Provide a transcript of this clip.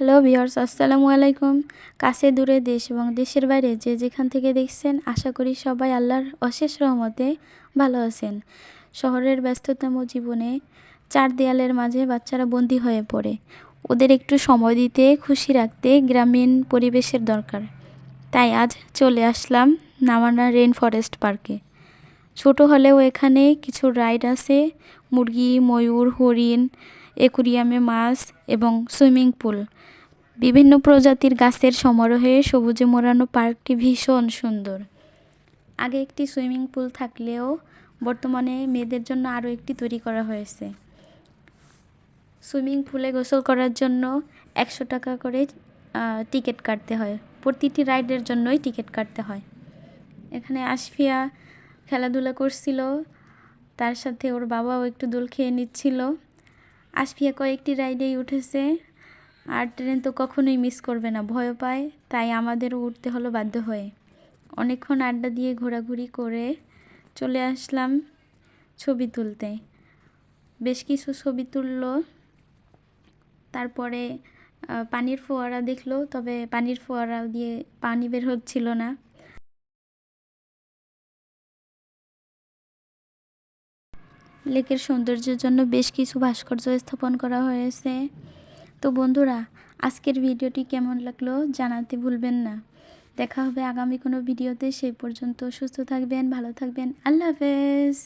Hello viewers, আসসালামু আলাইকুম। কাছে দূরে দেশ এবং দেশের বাইরে যে যেখান থেকে দেখছেন, আশা করি সবাই আল্লাহর অশেষ রহমতে ভালো আছেন। শহরের ব্যস্ততম জীবনে চার দেয়ালের মাঝে বাচ্চারা বন্দী হয়ে পড়ে। ওদের একটু সময় দিতে, খুশি রাখতে গ্রামীণ পরিবেশের দরকার। তাই আজ চলে আসলাম নামানা রেইন ফরেস্ট পার্কে। ছোট হলেও এখানে কিছু রাইড আছে, মুরগি, ময়ূর, হরিণ, অ্যাকুরিয়ামে মাছ এবং সুইমিং পুল। বিভিন্ন প্রজাতির গাছের সমারোহে সবুজে মোড়ানো পার্কটি ভীষণ সুন্দর। আগে একটি সুইমিং পুল থাকলেও বর্তমানে মেয়েদের জন্য আরও একটি তৈরি করা হয়েছে। সুইমিং পুলে গোসল করার জন্য 100 টাকা করে টিকিট কাটতে হয়। প্রতিটি রাইডের জন্যই টিকিট কাটতে হয়। এখানে আশফিয়া খেলাধুলা করছিল, তার সাথে ওর বাবাও একটু দোল খেয়ে নিচ্ছিল। আশফিয়া কয়েকটি রাইডেই উঠেছে, আর ট্রেন তো কখনোই মিস করবে না, ভয় পায়, তাই আমাদেরও উঠতে হলো বাধ্য হয়ে। অনেকক্ষণ আড্ডা দিয়ে ঘোরাঘুরি করে চলে আসলাম ছবি তুলতে। বেশ কিছু ছবি তুললো, তারপরে পানির ফোয়ারা দেখলো, তবে পানির ফোয়ারা দিয়ে পানি বের হচ্ছিল না। লেকের সৌন্দর্যের জন্য বেশ কিছু ভাস্কর্য স্থাপন করা হয়েছে। তো বন্ধুরা, আজকের ভিডিওটি কেমন লাগলো জানাতে ভুলবেন না। দেখা হবে আগামী কোনো ভিডিওতে। সেই পর্যন্ত সুস্থ থাকবেন, ভালো থাকবেন। আল্লাহ হাফেজ।